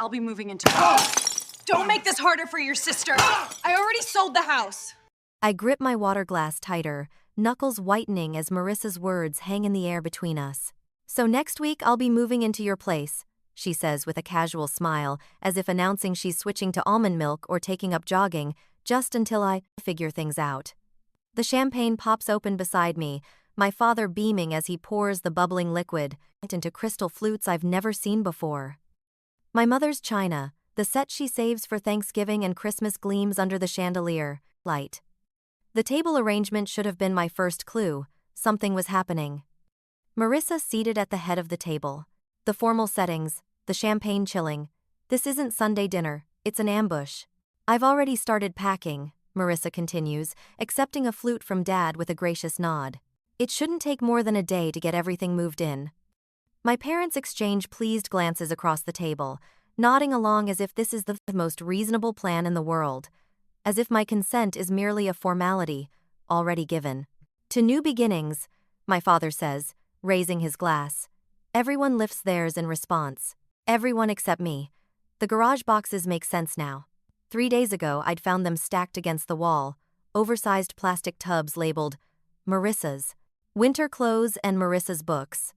I'll be moving into. Don't make this harder for your sister. I already sold the house. I grip my water glass tighter, knuckles whitening as Marissa's words hang in the air between us. So next week I'll be moving into your place, she says with a casual smile, as if announcing she's switching to almond milk or taking up jogging, just until I figure things out. The champagne pops open beside me, my father beaming as he pours the bubbling liquid into crystal flutes I've never seen before. My mother's china, the set she saves for Thanksgiving and Christmas, gleams under the chandelier light. The table arrangement should have been my first clue. Something was happening. Marissa seated at the head of the table. The formal settings, the champagne chilling. This isn't Sunday dinner, it's an ambush. I've already started packing, Marissa continues, accepting a flute from Dad with a gracious nod. It shouldn't take more than a day to get everything moved in. My parents exchange pleased glances across the table, nodding along as if this is the most reasonable plan in the world. As if my consent is merely a formality, already given. To new beginnings, my father says, raising his glass. Everyone lifts theirs in response. Everyone except me. The garage boxes make sense now. 3 days ago I'd found them stacked against the wall, oversized plastic tubs labeled Marissa's, winter clothes and Marissa's books.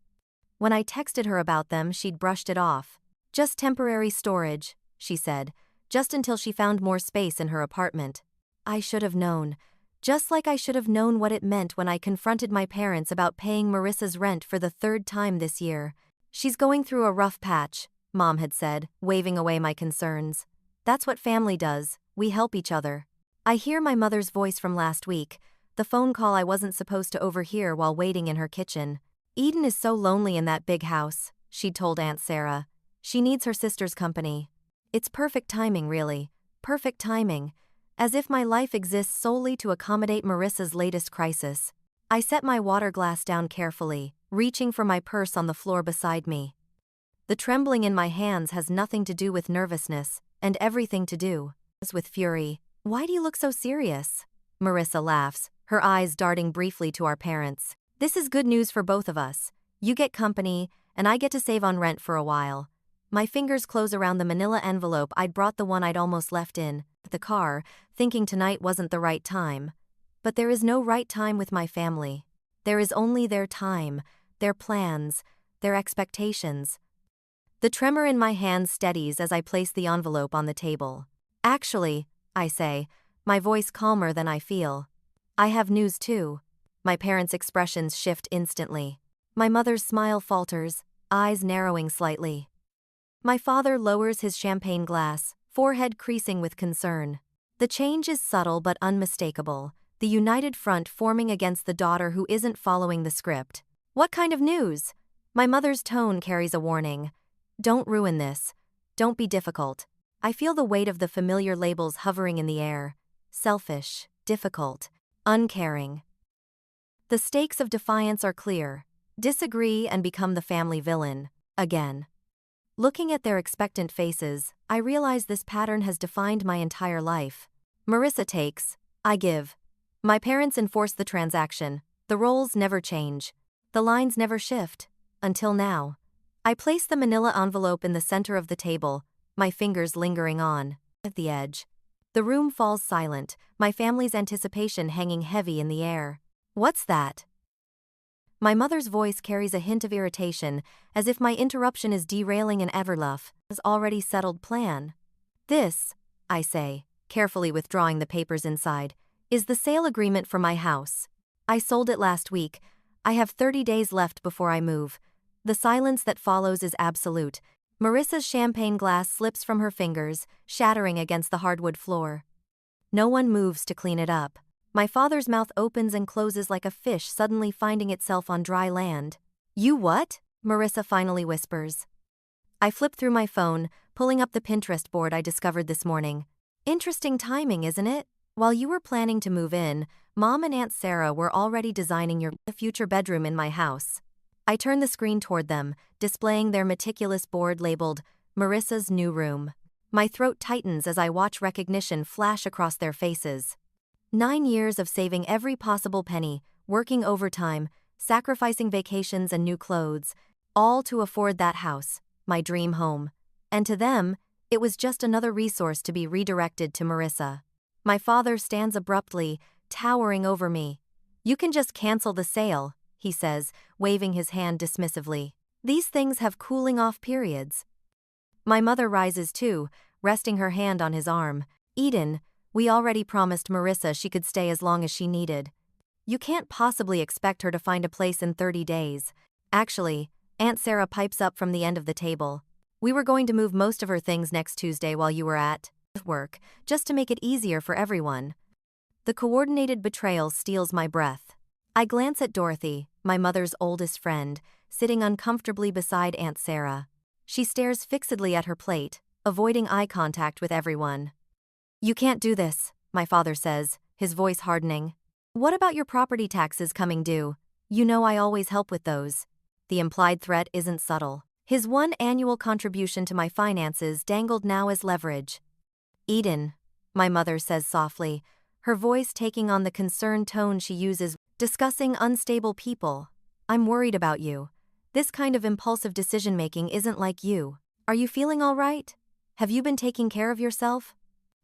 When I texted her about them, she'd brushed it off. Just temporary storage, she said, just until she found more space in her apartment. I should have known. Just like I should have known what it meant when I confronted my parents about paying Marissa's rent for the 3rd time this year. She's going through a rough patch, Mom had said, waving away my concerns. That's what family does, we help each other. I hear my mother's voice from last week, the phone call I wasn't supposed to overhear while waiting in her kitchen. Eden is so lonely in that big house, she'd told Aunt Sarah. She needs her sister's company. It's perfect timing, really. Perfect timing. As if my life exists solely to accommodate Marissa's latest crisis. I set my water glass down carefully, reaching for my purse on the floor beside me. The trembling in my hands has nothing to do with nervousness, and everything to do with fury. Why do you look so serious? Marissa laughs, her eyes darting briefly to our parents. This is good news for both of us. You get company, and I get to save on rent for a while. My fingers close around the manila envelope I'd brought, the one I'd almost left in the car, thinking tonight wasn't the right time. But there is no right time with my family. There is only their time, their plans, their expectations. The tremor in my hands steadies as I place the envelope on the table. Actually, I say, my voice calmer than I feel. I have news too. My parents' expressions shift instantly. My mother's smile falters, eyes narrowing slightly. My father lowers his champagne glass, forehead creasing with concern. The change is subtle but unmistakable, the united front forming against the daughter who isn't following the script. What kind of news? My mother's tone carries a warning. Don't ruin this. Don't be difficult. I feel the weight of the familiar labels hovering in the air. Selfish, difficult, uncaring. The stakes of defiance are clear. Disagree and become the family villain. Again. Looking at their expectant faces, I realize this pattern has defined my entire life. Marissa takes, I give. My parents enforce the transaction. The roles never change. The lines never shift. Until now. I place the manila envelope in the center of the table, my fingers lingering on at the edge. The room falls silent, my family's anticipation hanging heavy in the air. What's that? My mother's voice carries a hint of irritation, as if my interruption is derailing an Everluff's already settled plan. This, I say, carefully withdrawing the papers inside, is the sale agreement for my house. I sold it last week. I have 30 days left before I move. The silence that follows is absolute. Marissa's champagne glass slips from her fingers, shattering against the hardwood floor. No one moves to clean it up. My father's mouth opens and closes like a fish suddenly finding itself on dry land. You what? Marissa finally whispers. I flip through my phone, pulling up the Pinterest board I discovered this morning. Interesting timing, isn't it? While you were planning to move in, Mom and Aunt Sarah were already designing your future bedroom in my house. I turn the screen toward them, displaying their meticulous board labeled Marissa's New Room. My throat tightens as I watch recognition flash across their faces. 9 years of saving every possible penny, working overtime, sacrificing vacations and new clothes, all to afford that house, my dream home. And to them, It was just another resource to be redirected to Marissa. My father stands abruptly, towering over me. "You can just cancel the sale," he says, waving his hand dismissively. "These things have cooling-off periods." My mother rises too, resting her hand on his arm. "Eden, we already promised Marissa she could stay as long as she needed. You can't possibly expect her to find a place in 30 days. Actually," Aunt Sarah pipes up from the end of the table, "we were going to move most of her things next Tuesday while you were at work, just to make it easier for everyone." The coordinated betrayal steals my breath. I glance at Dorothy, my mother's oldest friend, sitting uncomfortably beside Aunt Sarah. She stares fixedly at her plate, avoiding eye contact with everyone. "You can't do this," my father says, his voice hardening. "What about your property taxes coming due? You know I always help with those." The implied threat isn't subtle. His one annual contribution to my finances dangled now as leverage. "Eden," my mother says softly, her voice taking on the concerned tone she uses discussing unstable people. "I'm worried about you. This kind of impulsive decision-making isn't like you. Are you feeling all right? Have you been taking care of yourself?"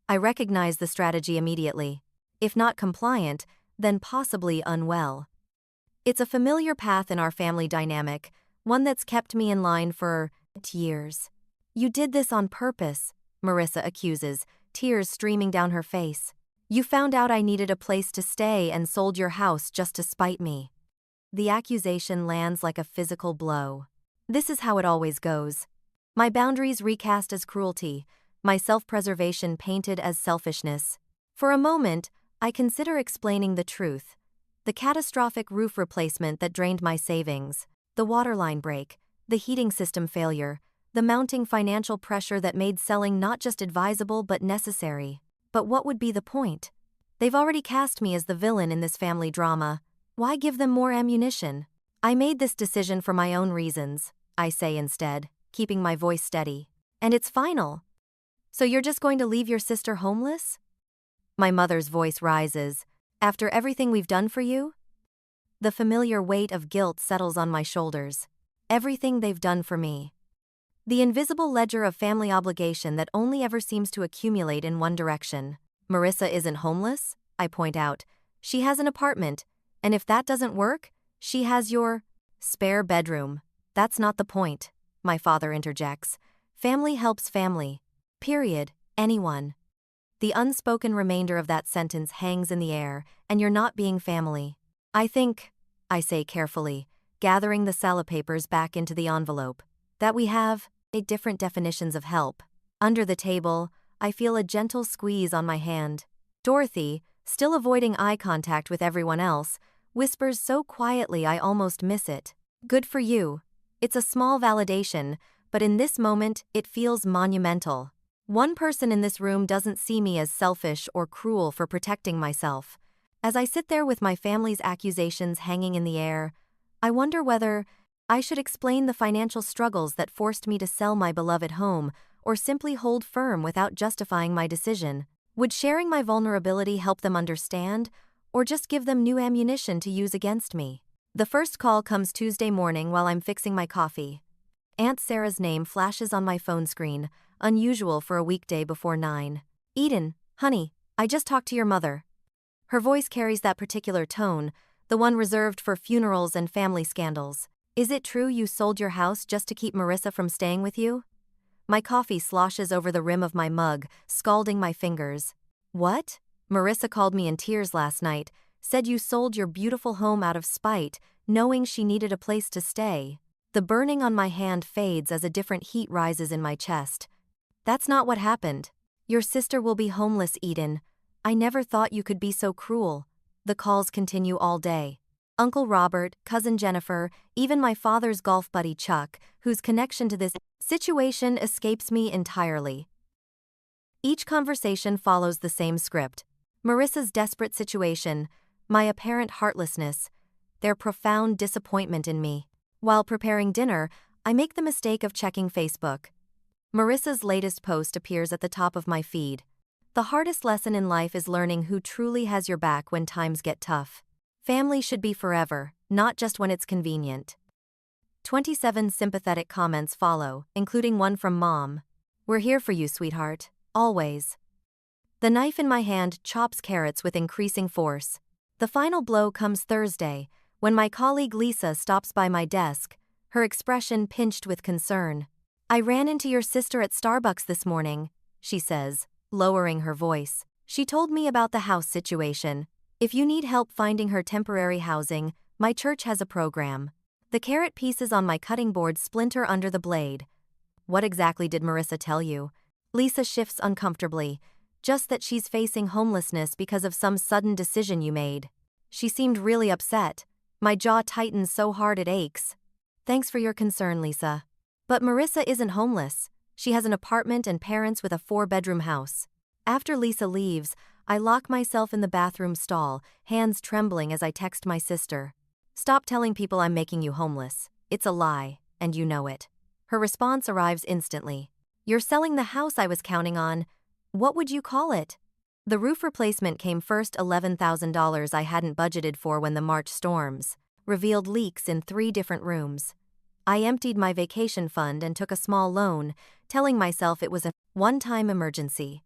I recognize the strategy immediately. If not compliant, then possibly unwell. It's a familiar path in our family dynamic, one that's kept me in line for years. "You did this on purpose," Marissa accuses, tears streaming down her face. "You found out I needed a place to stay and sold your house just to spite me." The accusation lands like a physical blow. This is how it always goes. My boundaries recast as cruelty, my self-preservation painted as selfishness. For a moment, I consider explaining the truth. The catastrophic roof replacement that drained my savings, the waterline break, the heating system failure, the mounting financial pressure that made selling not just advisable but necessary. But what would be the point? They've already cast me as the villain in this family drama. Why give them more ammunition? "I made this decision for my own reasons," I say instead, keeping my voice steady. "And it's final. So you're just going to leave your sister homeless?" My mother's voice rises. "After everything we've done for you?" The familiar weight of guilt settles on my shoulders. Everything they've done for me. The invisible ledger of family obligation that only ever seems to accumulate in one direction. "Marissa isn't homeless," I point out. "She has an apartment, and if that doesn't work, she has your spare bedroom." "That's not the point," my father interjects. "Family helps family. Period. Anyone." The unspoken remainder of that sentence hangs in the air, "and you're not being family." "I think," I say carefully, gathering the salad-papers back into the envelope, "that we have different definitions of help." Under the table, I feel a gentle squeeze on my hand. Dorothy, still avoiding eye contact with everyone else, whispers so quietly I almost miss it. "Good for you." It's a small validation, but in this moment, it feels monumental. One person in this room doesn't see me as selfish or cruel for protecting myself. As I sit there with my family's accusations hanging in the air, I wonder whether I should explain the financial struggles that forced me to sell my beloved home, or simply hold firm without justifying my decision. Would sharing my vulnerability help them understand, or just give them new ammunition to use against me? The first call comes Tuesday morning while I'm fixing my coffee. Aunt Sarah's name flashes on my phone screen, unusual for a weekday before 9. "Eden, honey, I just talked to your mother." Her voice carries that particular tone, the one reserved for funerals and family scandals. "Is it true you sold your house just to keep Marissa from staying with you?" My coffee sloshes over the rim of my mug, scalding my fingers. "What? Marissa called me in tears last night, said you sold your beautiful home out of spite, knowing she needed a place to stay." The burning on my hand fades as a different heat rises in my chest. "That's not what happened. Your sister will be homeless, Eden. I never thought you could be so cruel." The calls continue all day. Uncle Robert, cousin Jennifer, even my father's golf buddy Chuck, whose connection to this situation escapes me entirely. Each conversation follows the same script. Marissa's desperate situation, my apparent heartlessness, their profound disappointment in me. While preparing dinner, I make the mistake of checking Facebook. Marissa's latest post appears at the top of my feed. The hardest lesson in life is learning who truly has your back when times get tough. Family should be forever, not just when it's convenient. 27 sympathetic comments follow, including one from Mom. We're here for you, sweetheart. Always. The knife in my hand chops carrots with increasing force. The final blow comes Thursday, when my colleague Lisa stops by my desk, her expression pinched with concern. I ran into your sister at Starbucks this morning, she says, lowering her voice. She told me about the house situation. If you need help finding her temporary housing, my church has a program. The carrot pieces on my cutting board splinter under the blade. What exactly did Marissa tell you? Lisa shifts uncomfortably. Just that she's facing homelessness because of some sudden decision you made. She seemed really upset. My jaw tightens so hard it aches. Thanks for your concern, Lisa. But Marissa isn't homeless. She has an apartment and parents with a 4-bedroom house. After Lisa leaves, I lock myself in the bathroom stall, hands trembling as I text my sister. Stop telling people I'm making you homeless. It's a lie, and you know it. Her response arrives instantly. You're selling the house I was counting on. What would you call it? The roof replacement came first. $11,000 I hadn't budgeted for when the March storms revealed leaks in 3 different rooms. I emptied my vacation fund and took a small loan, telling myself it was a one-time emergency.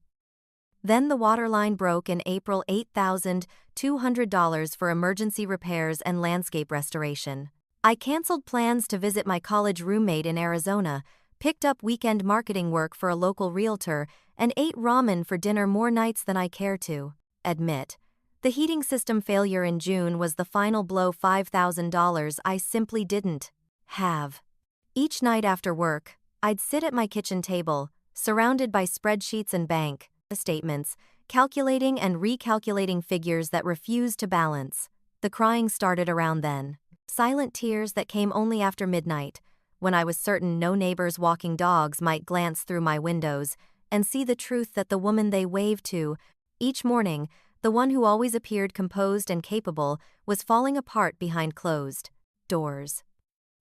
Then the water line broke in April. $8,200 for emergency repairs and landscape restoration. I canceled plans to visit my college roommate in Arizona, picked up weekend marketing work for a local realtor, and ate ramen for dinner more nights than I care to admit. The heating system failure in June was the final blow. $5,000 I simply didn't have. Each night after work, I'd sit at my kitchen table, surrounded by spreadsheets and bank statements, calculating and recalculating figures that refused to balance. The crying started around then. Silent tears that came only after midnight, when I was certain no neighbors walking dogs might glance through my windows and see the truth that the woman they waved to each morning, the one who always appeared composed and capable, was falling apart behind closed doors.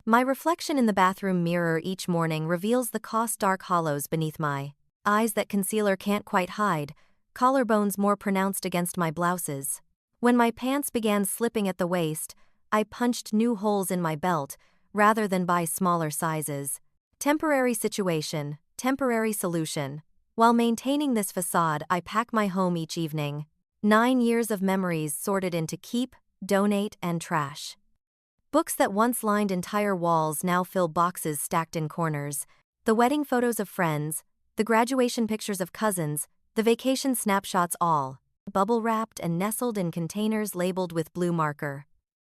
My reflection in the bathroom mirror each morning reveals the dark hollows beneath my eyes that concealer can't quite hide, collarbones more pronounced against my blouses. When my pants began slipping at the waist, I punched new holes in my belt, rather than buy smaller sizes. Temporary situation, temporary solution. While maintaining this facade, I pack my home each evening. 9 years of memories sorted into keep, donate, and trash. Books that once lined entire walls now fill boxes stacked in corners. The wedding photos of friends, the graduation pictures of cousins, the vacation snapshots, all bubble-wrapped and nestled in containers labeled with blue marker.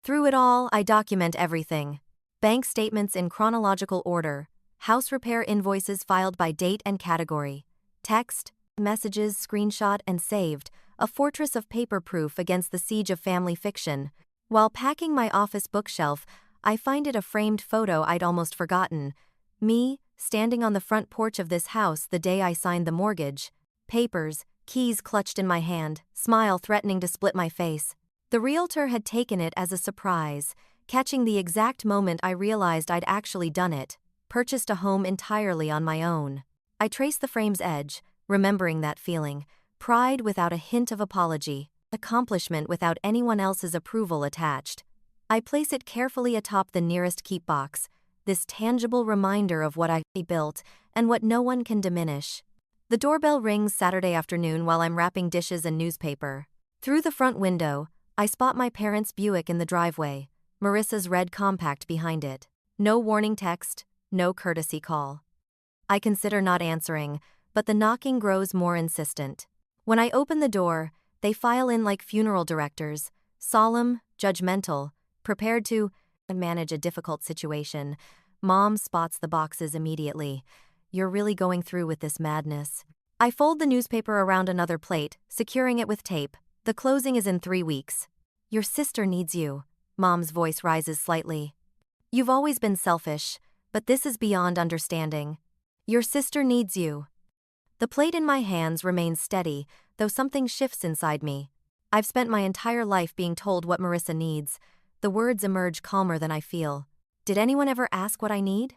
Through it all, I document everything. Bank statements in chronological order, house repair invoices filed by date and category, text, messages screenshot and saved, a fortress of paper proof against the siege of family fiction. While packing my office bookshelf, I find it a framed photo I'd almost forgotten. Me, standing on the front porch of this house the day I signed the mortgage. Papers, keys clutched in my hand, smile threatening to split my face. The realtor had taken it as a surprise, catching the exact moment I realized I'd actually done it, purchased a home entirely on my own. I traced the frame's edge, remembering that feeling, pride without a hint of apology, accomplishment without anyone else's approval attached. I place it carefully atop the nearest keep box, this tangible reminder of what I built and what no one can diminish. The doorbell rings Saturday afternoon while I'm wrapping dishes and newspaper. Through the front window, I spot my parents' Buick in the driveway, Marissa's red compact behind it. No warning text, no courtesy call. I consider not answering, but the knocking grows more insistent. When I open the door, they file in like funeral directors, solemn, judgmental, prepared to manage a difficult situation. Mom spots the boxes immediately. You're really going through with this madness. I fold the newspaper around another plate, securing it with tape. The closing is in 3 weeks. Your sister needs you. Mom's voice rises slightly. You've always been selfish, but this is beyond understanding. Your sister needs you. The plate in my hands remains steady, though something shifts inside me. I've spent my entire life being told what Marissa needs. The words emerge calmer than I feel. Did anyone ever ask what I need?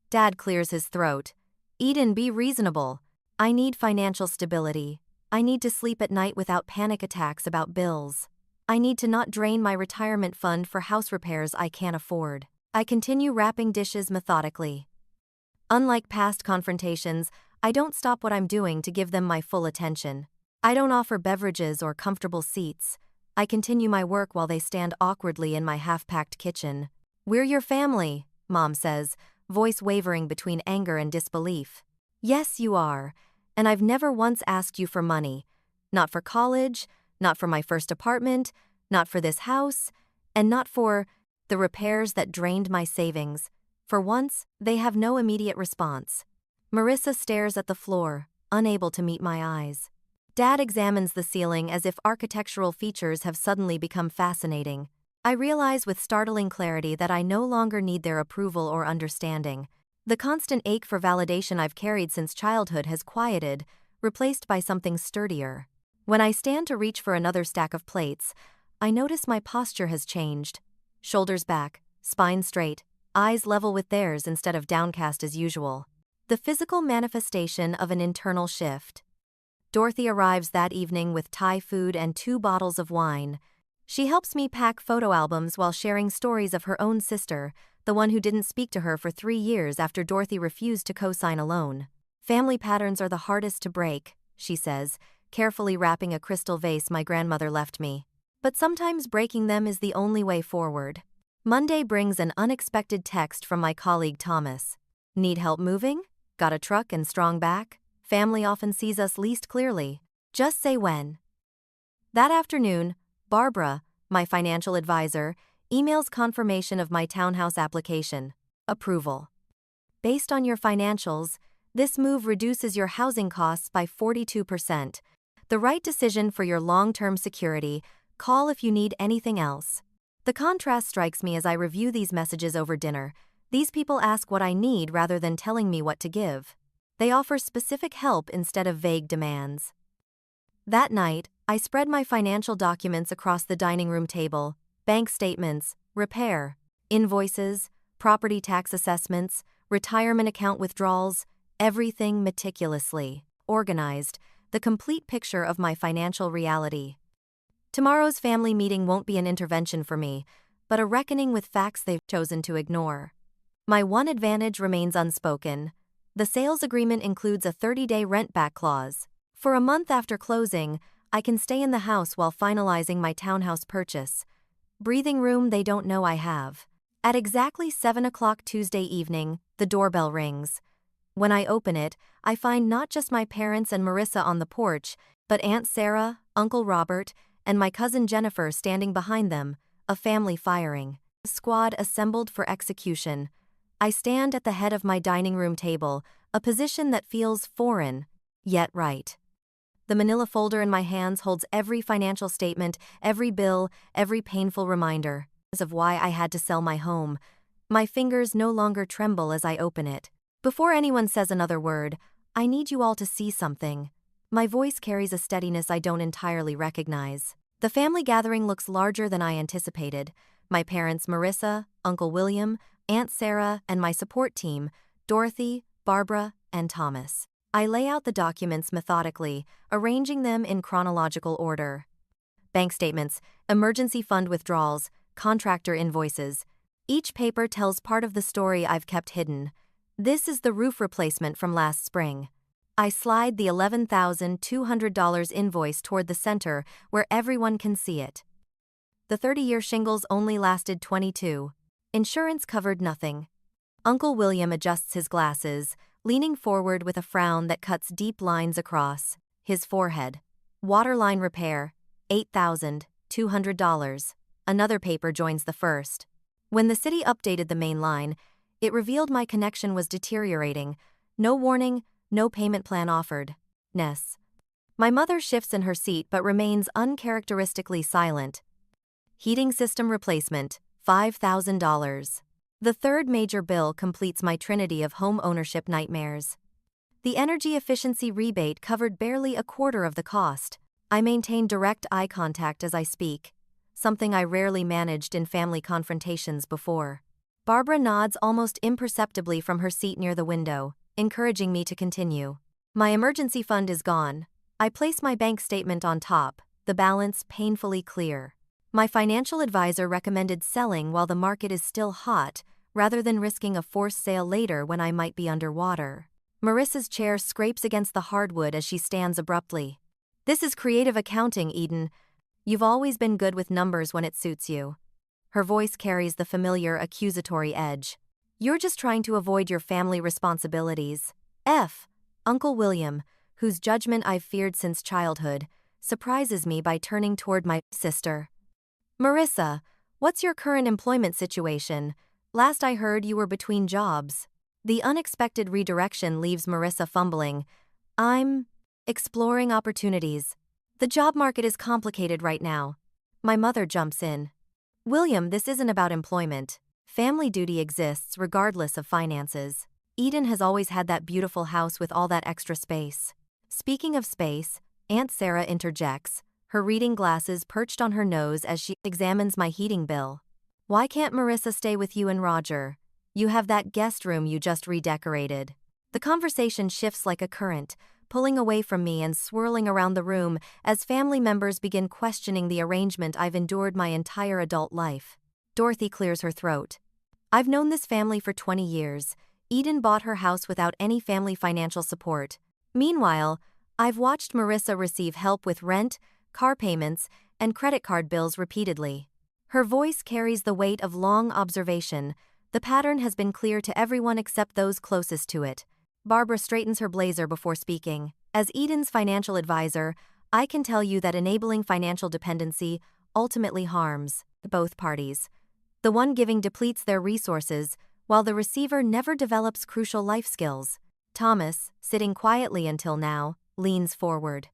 Dad clears his throat. Eden, be reasonable. I need financial stability. I need to sleep at night without panic attacks about bills. I need to not drain my retirement fund for house repairs I can't afford. I continue wrapping dishes methodically. Unlike past confrontations, I don't stop what I'm doing to give them my full attention. I don't offer beverages or comfortable seats. I continue my work while they stand awkwardly in my half-packed kitchen. "We're your family," Mom says, voice wavering between anger and disbelief. "Yes, you are. And I've never once asked you for money. Not for college, not for my first apartment, not for this house, and not for the repairs that drained my savings." For once, they have no immediate response. Marissa stares at the floor, unable to meet my eyes. Dad examines the ceiling as if architectural features have suddenly become fascinating. I realize with startling clarity that I no longer need their approval or understanding. The constant ache for validation I've carried since childhood has quieted, replaced by something sturdier. When I stand to reach for another stack of plates, I notice my posture has changed. Shoulders back, spine straight, eyes level with theirs instead of downcast as usual. The physical manifestation of an internal shift. Dorothy arrives that evening with Thai food and 2 bottles of wine. She helps me pack photo albums while sharing stories of her own sister, the one who didn't speak to her for 3 years after Dorothy refused to co-sign a loan. "Family patterns are the hardest to break," she says, carefully wrapping a crystal vase my grandmother left me. "But sometimes breaking them is the only way forward." Monday brings an unexpected text from my colleague Thomas. "Need help moving? Got a truck and strong back? Family often sees us least clearly. Just say when." That afternoon, Barbara, my financial advisor, emails confirmation of my townhouse application. Approval. "Based on your financials, this move reduces your housing costs by 42%. The right decision for your long-term security. Call if you need anything else." The contrast strikes me as I review these messages over dinner. These people ask what I need rather than telling me what to give. They offer specific help instead of vague demands. That night, I spread my financial documents across the dining room table: bank statements, repair, invoices, property tax assessments, retirement account withdrawals, everything meticulously organized, the complete picture of my financial reality. Tomorrow's family meeting won't be an intervention for me, but a reckoning with facts they've chosen to ignore. My one advantage remains unspoken. The sales agreement includes a 30-day rent-back clause. For a month after closing, I can stay in the house while finalizing my townhouse purchase. Breathing room they don't know I have. At exactly 7 o'clock Tuesday evening, the doorbell rings. When I open it, I find not just my parents and Marissa on the porch, but Aunt Sarah, Uncle Robert, and my cousin Jennifer standing behind them, a family firing. A squad assembled for execution. I stand at the head of my dining room table, a position that feels foreign, yet right. The manila folder in my hands holds every financial statement, every bill, every painful reminder of why I had to sell my home. My fingers no longer tremble as I open it. Before anyone says another word, I need you all to see something. My voice carries a steadiness I don't entirely recognize. The family gathering looks larger than I anticipated. My parents Marissa, Uncle William, Aunt Sarah, and my support team, Dorothy, Barbara, and Thomas. I lay out the documents methodically, arranging them in chronological order. Bank statements, emergency fund withdrawals, contractor invoices. Each paper tells part of the story I've kept hidden. This is the roof replacement from last spring. I slide the $11,200 invoice toward the center where everyone can see it. The 30-year shingles only lasted 22. Insurance covered nothing. Uncle William adjusts his glasses, leaning forward with a frown that cuts deep lines across his forehead. Waterline repair, $8,200. Another paper joins the first. When the city updated the main line, it revealed my connection was deteriorating. No warning, no payment plan offered. Ness. My mother shifts in her seat but remains uncharacteristically silent. Heating system replacement, $5,000. The third major bill completes my trinity of home ownership nightmares. The energy efficiency rebate covered barely a quarter of the cost. I maintain direct eye contact as I speak, something I rarely managed in family confrontations before. Barbara nods almost imperceptibly from her seat near the window, encouraging me to continue. My emergency fund is gone. I place my bank statement on top, the balance painfully clear. My financial advisor recommended selling while the market is still hot, rather than risking a forced sale later when I might be underwater. Marissa's chair scrapes against the hardwood as she stands abruptly. This is creative accounting, Eden. You've always been good with numbers when it suits you. Her voice carries the familiar accusatory edge. You're just trying to avoid your family responsibilities. Uncle William, whose judgment I've feared since childhood, surprises me by turning toward my sister. Marissa, what's your current employment situation? Last I heard you were between jobs. The unexpected redirection leaves Marissa fumbling. I'm exploring opportunities. The job market is complicated right now. My mother jumps in. William, this isn't about employment. Family duty exists regardless of finances. Eden has always had that beautiful house with all that extra space. Speaking of space, Aunt Sarah interjects, her reading glasses perched on her nose as she examines my heating bill. Why can't Marissa stay with you and Roger? You have that guest room you just redecorated. The conversation shifts like a current, pulling away from me and swirling around the room as family members begin questioning the arrangement I've endured my entire adult life. Dorothy clears her throat. I've known this family for 20 years. Eden bought her house without any family financial support. Meanwhile, I've watched Marissa receive help with rent, car payments, and credit card bills repeatedly. Her voice carries the weight of long observation. The pattern has been clear to everyone except those closest to it. Barbara straightens her blazer before speaking. As Eden's financial advisor, I can tell you that enabling financial dependency ultimately harms both parties. The one giving depletes their resources, while the receiver never develops crucial life skills. Thomas, sitting quietly until now, leans forward.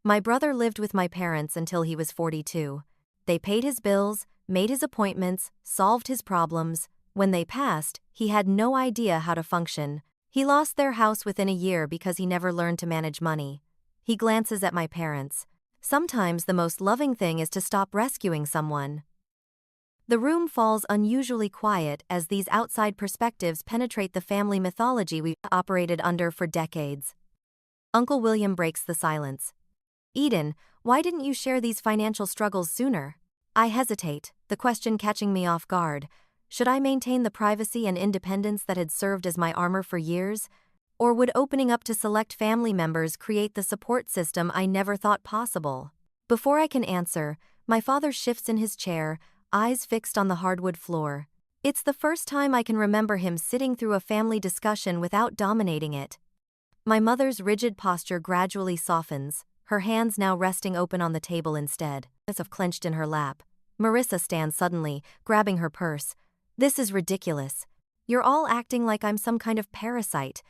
My brother lived with my parents until he was 42. They paid his bills, made his appointments, solved his problems. When they passed, he had no idea how to function. He lost their house within a year because he never learned to manage money. He glances at my parents. Sometimes the most loving thing is to stop rescuing someone. The room falls unusually quiet as these outside perspectives penetrate the family mythology we've operated under for decades. Uncle William breaks the silence. Eden, why didn't you share these financial struggles sooner? I hesitate, the question catching me off guard. Should I maintain the privacy and independence that had served as my armor for years? Or would opening up to select family members create the support system I never thought possible? Before I can answer, my father shifts in his chair, eyes fixed on the hardwood floor. It's the first time I can remember him sitting through a family discussion without dominating it. My mother's rigid posture gradually softens, her hands now resting open on the table instead, as if clenched in her lap. Marissa stands suddenly, grabbing her purse. This is ridiculous. You're all acting like I'm some kind of parasite.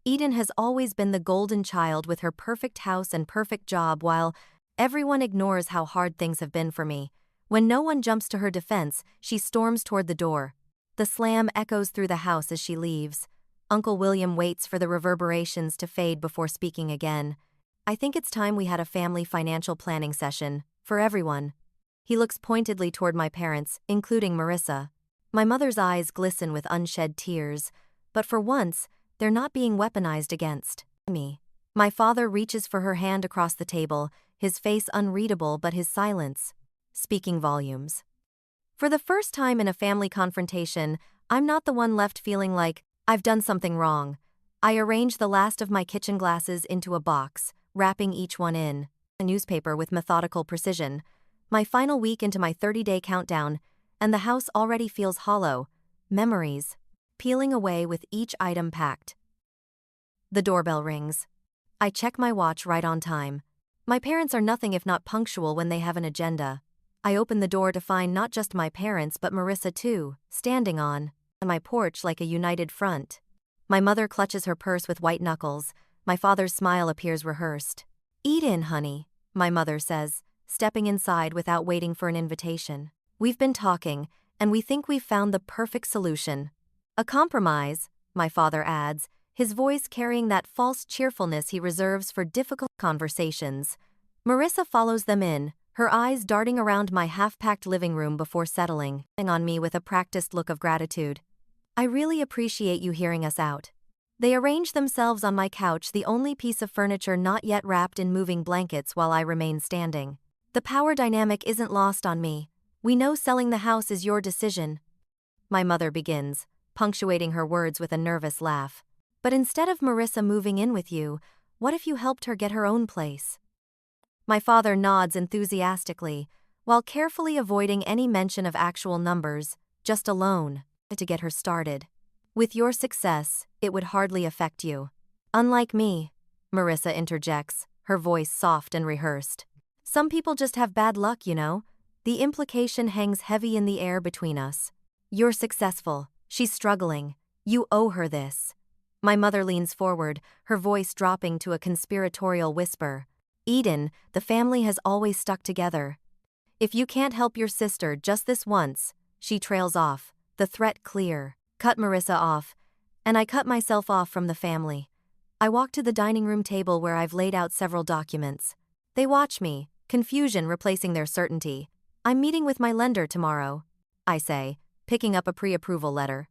Eden has always been the golden child with her perfect house and perfect job, while everyone ignores how hard things have been for me. When no one jumps to her defense, she storms toward the door. The slam echoes through the house as she leaves. Uncle William waits for the reverberations to fade before speaking again. I think it's time we had a family financial planning session, for everyone. He looks pointedly toward my parents, including Marissa. My mother's eyes glisten with unshed tears, but for once, they're not being weaponized against me. My father reaches for her hand across the table, his face unreadable but his silence speaking volumes. For the first time in a family confrontation, I'm not the one left feeling like I've done something wrong. I arrange the last of my kitchen glasses into a box, wrapping each one in a newspaper with methodical precision. My final week into my 30-day countdown, and the house already feels hollow, memories peeling away with each item packed. The doorbell rings. I check my watch right on time. My parents are nothing if not punctual when they have an agenda. I open the door to find not just my parents but Marissa too, standing on my porch like a united front. My mother clutches her purse with white knuckles. My father's smile appears rehearsed. Eat in, honey, my mother says, stepping inside without waiting for an invitation. We've been talking, and we think we've found the perfect solution. A compromise, my father adds, his voice carrying that false cheerfulness he reserves for difficult conversations. Marissa follows them in, her eyes darting around my half-packed living room before settling on me with a practiced look of gratitude. I really appreciate you hearing us out. They arrange themselves on my couch, the only piece of furniture not yet wrapped in moving blankets, while I remain standing. The power dynamic isn't lost on me. We know selling the house is your decision. My mother begins, punctuating her words with a nervous laugh. But instead of Marissa moving in with you, what if you helped her get her own place? My father nods enthusiastically, while carefully avoiding any mention of actual numbers, just a loan, to get her started. With your success, it would hardly affect you. Unlike me, Marissa interjects, her voice soft and rehearsed. Some people just have bad luck, you know? The implication hangs heavy in the air between us. You're successful. She's struggling. You owe her this. My mother leans forward, her voice dropping to a conspiratorial whisper. Eden, the family has always stuck together. If you can't help your sister just this once, she trails off, the threat clear. Cut Marissa off, and I cut myself off from the family. I walk to the dining room table where I've laid out several documents. They watch me, confusion replacing their certainty. I'm meeting with my lender tomorrow, I say, picking up a pre-approval letter.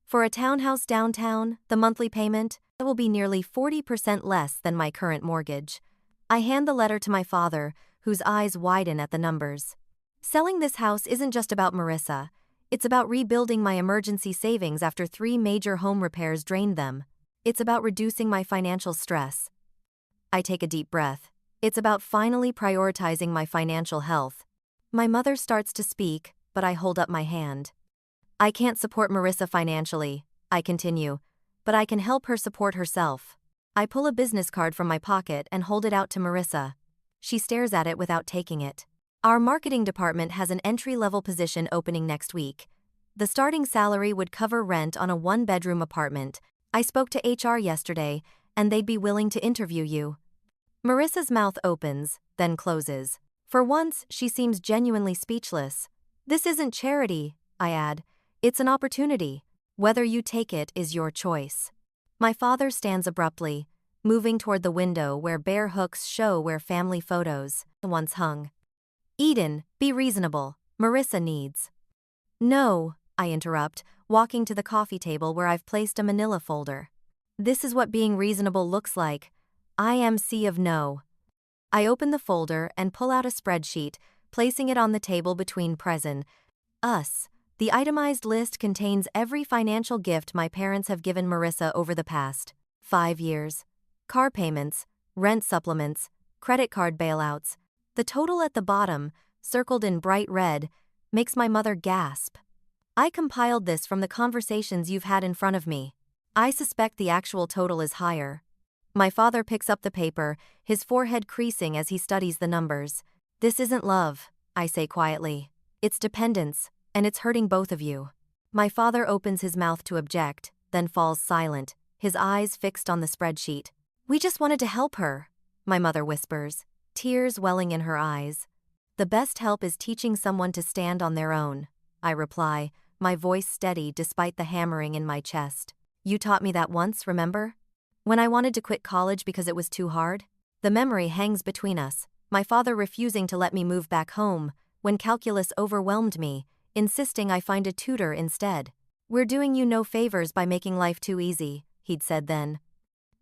For a townhouse downtown, the monthly payment will be nearly 40% less than my current mortgage. I hand the letter to my father, whose eyes widen at the numbers. Selling this house isn't just about Marissa. It's about rebuilding my emergency savings after 3 major home repairs drained them. It's about reducing my financial stress. I take a deep breath. It's about finally prioritizing my financial health. My mother starts to speak, but I hold up my hand. I can't support Marissa financially, I continue, but I can help her support herself. I pull a business card from my pocket and hold it out to Marissa. She stares at it without taking it. Our marketing department has an entry-level position opening next week. The starting salary would cover rent on a 1-bedroom apartment. I spoke to HR yesterday, and they'd be willing to interview you. Marissa's mouth opens, then closes. For once, she seems genuinely speechless. This isn't charity, I add. It's an opportunity. Whether you take it is your choice. My father stands abruptly, moving toward the window where bare hooks show where family photos once hung. Eden, be reasonable. Marissa needs. No, I interrupt, walking to the coffee table where I've placed a manila folder. This is what being reasonable looks like. IMC of no. I open the folder and pull out a spreadsheet, placing it on the table between present. Us. The itemized list contains every financial gift my parents have given Marissa over the past 5 years. Car payments, rent supplements, credit card bailouts. The total at the bottom, circled in bright red, makes my mother gasp. I compiled this from the conversations you've had in front of me. I suspect the actual total is higher. My father picks up the paper, his forehead creasing as he studies the numbers. This isn't love, I say quietly. It's dependence, and it's hurting both of you. My father opens his mouth to object, then falls silent, his eyes fixed on the spreadsheet. We just wanted to help her, my mother whispers, tears welling in her eyes. The best help is teaching someone to stand on their own, I reply, my voice steady despite the hammering in my chest. You taught me that once, remember? When I wanted to quit college because it was too hard? The memory hangs between us, my father refusing to let me move back home, when calculus overwhelmed me, insisting I find a tutor instead. We're doing you no favors by making life too easy, he'd said then.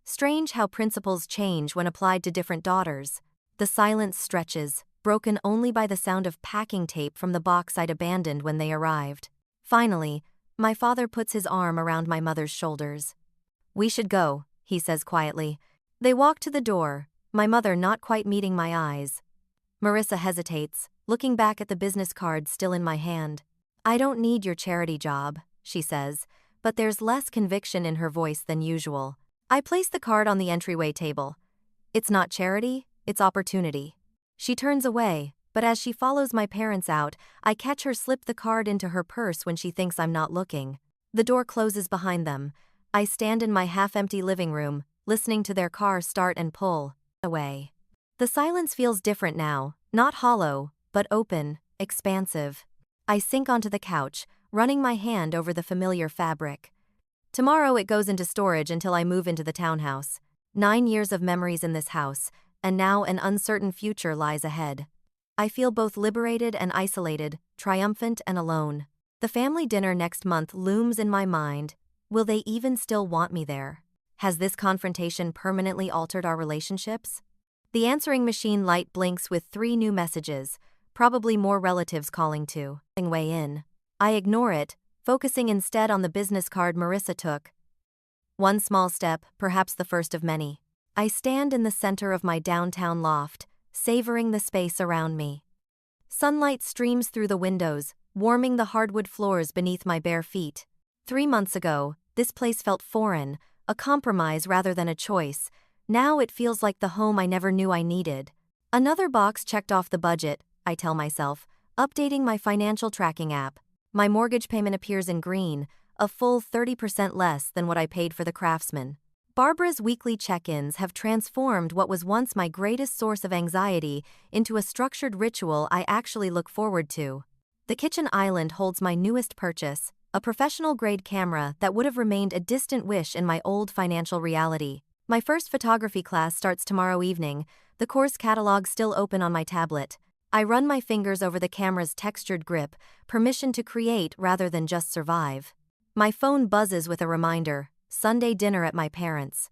Strange how principles change when applied to different daughters. The silence stretches, broken only by the sound of packing tape from the box I'd abandoned when they arrived. Finally, my father puts his arm around my mother's shoulders. We should go, he says quietly. They walk to the door, my mother not quite meeting my eyes. Marissa hesitates, looking back at the business card still in my hand. I don't need your charity job, she says, but there's less conviction in her voice than usual. I place the card on the entryway table. It's not charity, it's opportunity. She turns away, but as she follows my parents out, I catch her slip the card into her purse when she thinks I'm not looking. The door closes behind them. I stand in my half-empty living room, listening to their car start and pull away. The silence feels different now, not hollow, but open, expansive. I sink onto the couch, running my hand over the familiar fabric. Tomorrow it goes into storage until I move into the townhouse. 9 years of memories in this house, and now an uncertain future lies ahead. I feel both liberated and isolated, triumphant and alone. The family dinner next month looms in my mind. Will they even still want me there? Has this confrontation permanently altered our relationships? The answering machine light blinks with 3 new messages, probably more relatives calling to weigh in. I ignore it, focusing instead on the business card Marissa took. One small step, perhaps the first of many. I stand in the center of my downtown loft, savoring the space around me. Sunlight streams through the windows, warming the hardwood floors beneath my bare feet. 3 months ago, this place felt foreign, a compromise rather than a choice. Now it feels like the home I never knew I needed. Another box checked off the budget, I tell myself, updating my financial tracking app. My mortgage payment appears in green, a full 30% less than what I paid for the Craftsman. Barbara's weekly check-ins have transformed what was once my greatest source of anxiety into a structured ritual I actually look forward to. The kitchen island holds my newest purchase, a professional-grade camera that would have remained a distant wish in my old financial reality. My first photography class starts tomorrow evening, the course catalog still open on my tablet. I run my fingers over the camera's textured grip, permission to create rather than just survive. My phone buzzes with a reminder, Sunday dinner at my parents'.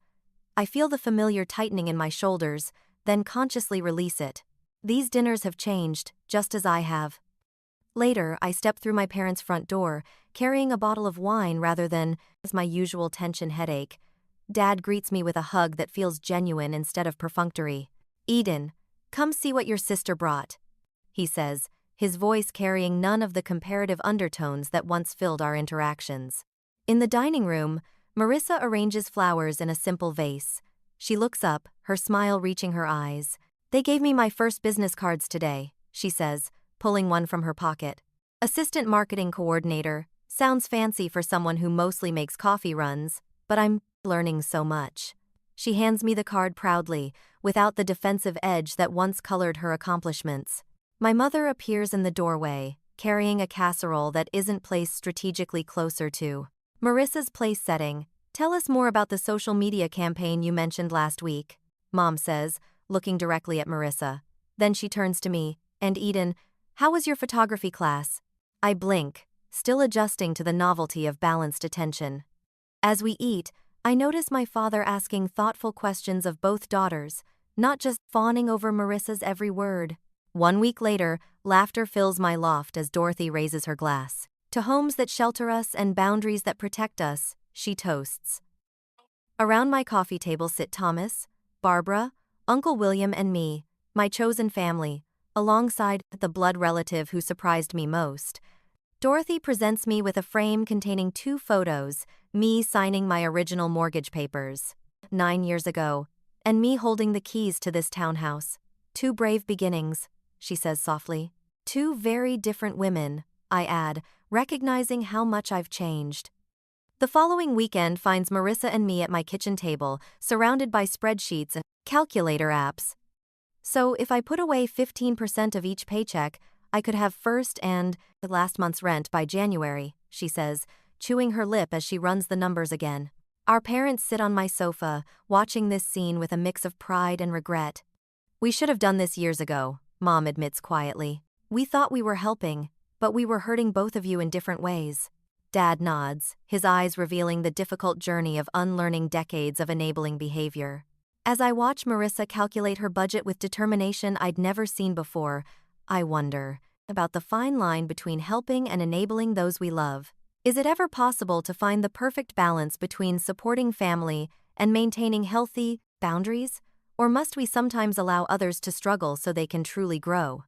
I feel the familiar tightening in my shoulders, then consciously release it. These dinners have changed, just as I have. Later, I step through my parents' front door, carrying a bottle of wine rather than my usual tension headache. Dad greets me with a hug that feels genuine instead of perfunctory. "Eden, come see what your sister brought," he says, his voice carrying none of the comparative undertones that once filled our interactions. In the dining room, Marissa arranges flowers in a simple vase. She looks up, her smile reaching her eyes. "They gave me my first business cards today," she says, pulling one from her pocket. "Assistant marketing coordinator. Sounds fancy for someone who mostly makes coffee runs, but I'm learning so much." She hands me the card proudly, without the defensive edge that once colored her accomplishments. My mother appears in the doorway, carrying a casserole that isn't placed strategically closer to Marissa's place setting. "Tell us more about the social media campaign you mentioned last week," Mom says, looking directly at Marissa. Then she turns to me, "And Eden, how was your photography class?" I blink, still adjusting to the novelty of balanced attention. As we eat, I notice my father asking thoughtful questions of both daughters, not just fawning over Marissa's every word. 1 week later, laughter fills my loft as Dorothy raises her glass. "To homes that shelter us and boundaries that protect us," she toasts. Around my coffee table sit Thomas, Barbara, Uncle William and me, my chosen family, alongside the blood relative who surprised me most. Dorothy presents me with a frame containing 2 photos, me signing my original mortgage papers 9 years ago, and me holding the keys to this townhouse. 2 brave beginnings, she says softly. 2 very different women, I add, recognizing how much I've changed. The following weekend finds Marissa and me at my kitchen table, surrounded by spreadsheets and calculator apps. "So if I put away 15% of each paycheck, I could have first and last month's rent by January," she says, chewing her lip as she runs the numbers again. Our parents sit on my sofa, watching this scene with a mix of pride and regret. "We should have done this years ago," Mom admits quietly. "We thought we were helping, but we were hurting both of you in different ways." Dad nods, his eyes revealing the difficult journey of unlearning decades of enabling behavior. As I watch Marissa calculate her budget with determination I'd never seen before, I wonder about the fine line between helping and enabling those we love. Is it ever possible to find the perfect balance between supporting family and maintaining healthy boundaries? Or must we sometimes allow others to struggle so they can truly grow?